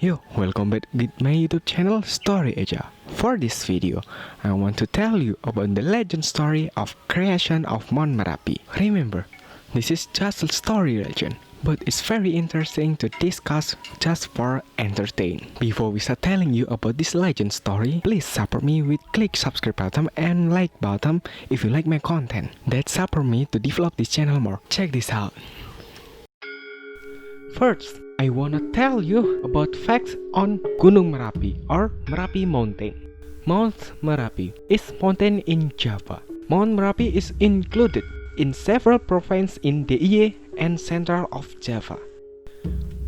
Yo, welcome back with my YouTube channel Story Aja. For this video, I want to tell you about the legend story of creation of Mount Merapi. Remember, this is just a story legend, but it's very interesting to discuss just for entertain. Before we start telling you about this legend story, please support me with click subscribe button and like button if you like my content. That support me to develop this channel more. Check this out. First, I wanna tell you about facts on Gunung Merapi or Merapi Mountain. Mount Merapi is mountain in Java. Mount Merapi is included in several provinces in DIY and central of Java.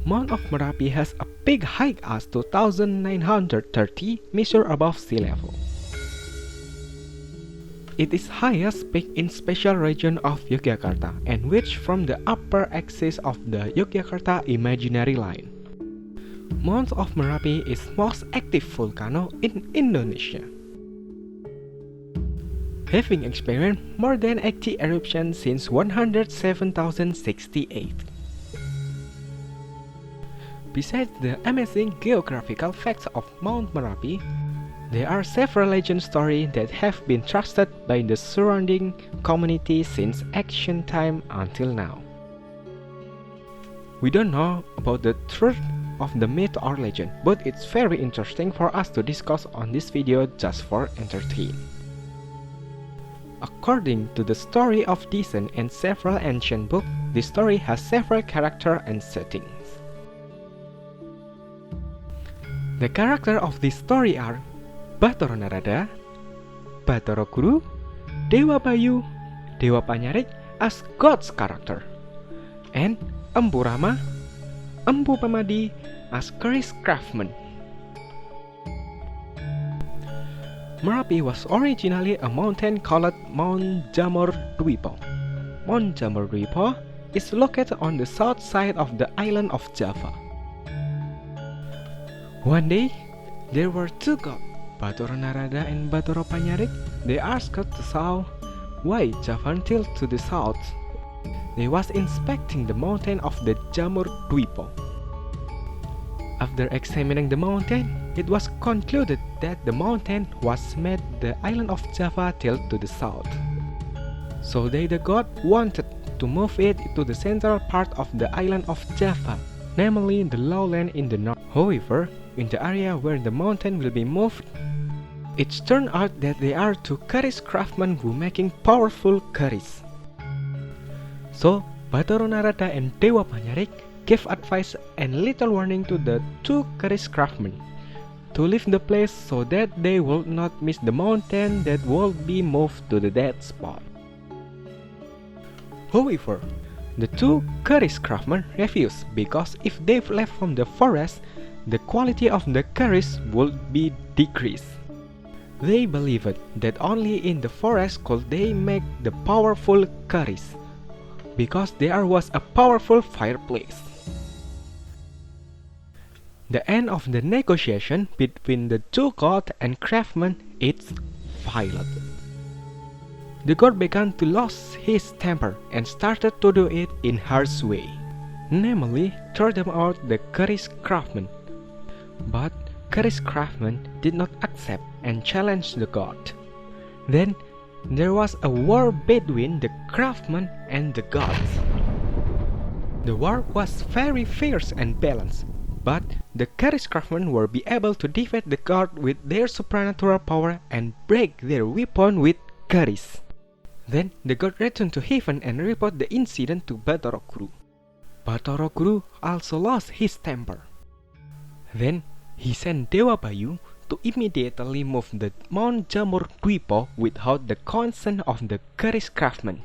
Mount of Merapi has a peak height as 2,930 meters above sea level. It is highest peak in special region of Yogyakarta and which from the upper axis of the Yogyakarta imaginary line. Mount of Merapi is most active volcano in Indonesia, having experienced more than 80 eruptions since 107,068. Besides the amazing geographical facts of Mount Merapi, there are several legend stories that have been trusted by the surrounding community since ancient time until now. We don't know about the truth of the myth or legend, but it's very interesting for us to discuss on this video just for entertainment. According to the story of Descent and several ancient books, this story has several characters and settings. The characters of this story are Bathara Narada, Bathara Guru, Dewa Bayu, Dewa Panyarik as God's character, and Empu Rama, Empu Pamadi as Keris craftsman. Merapi was originally a mountain called Mount Jamur Dwipo. Mount Jamur Dwipo is located on the south side of the island of Java. One day, there were two gods, Bathara Narada and Bathara Panyarik. They asked God to south why Java tilt to the south. They was inspecting the mountain of the Jamur Dwipo. After examining the mountain, it was concluded that the mountain was made the island of Java tilt to the south. So the god wanted to move it to the central part of the island of Java, namely the lowland in the north. However, in the area where the mountain will be moved, it turned out that there are two keris craftsmen who making powerful keris. So, Bathara Narada and Dewa Panyarik gave advice and little warning to the two keris craftsmen to leave the place so that they would not miss the mountain that would be moved to the dead spot. However, the two keris craftsmen refused because if they left from the forest, the quality of the keris would be decreased. They believed that only in the forest could they make the powerful keris, because there was a powerful fireplace. The end of the negotiation between the two gods and craftsmen is violent. The god began to lose his temper and started to do it in harsh way, namely throw them out the keris craftsmen. But keris craftsmen did not accept and challenged the god. Then there was a war between the craftsmen and the gods. The war was very fierce and balanced, but the keris craftsmen were be able to defeat the god with their supernatural power and break their weapon with keris. Then the god returned to heaven and reported the incident to Bathara Guru. Bathara Guru also lost his temper. Then he sent Dewa Bayu to immediately move the Mount Jamur Dwipo without the consent of the keris craftsmen.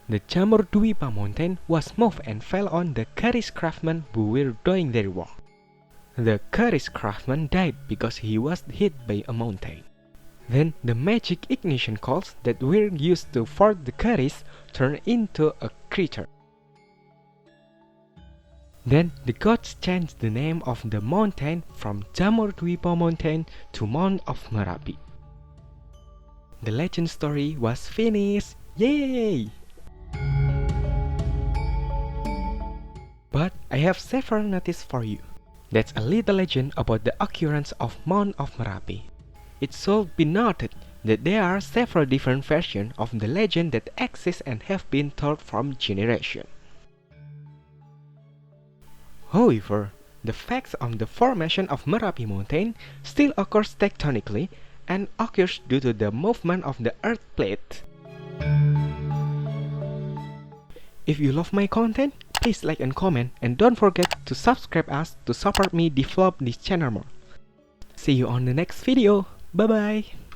The Jamur Dwipa mountain was moved and fell on the keris craftsmen who were doing their work. The keris craftsman died because he was hit by a mountain. Then the magic ignition coals that were used to forge the keris turned into a creature. Then the gods changed the name of the mountain from Jamur Dwipo Mountain to Mount of Merapi. The legend story was finished. Yay! But I have several notices for you. That's a little legend about the occurrence of Mount of Merapi. It should be noted that there are several different versions of the legend that exist and have been told from generation. However, the facts of the formation of Merapi Mountain still occurs tectonically and occurs due to the movement of the earth plate. If you love my content, please like and comment, and don't forget to subscribe us to support me develop this channel more. See you on the next video. Bye bye.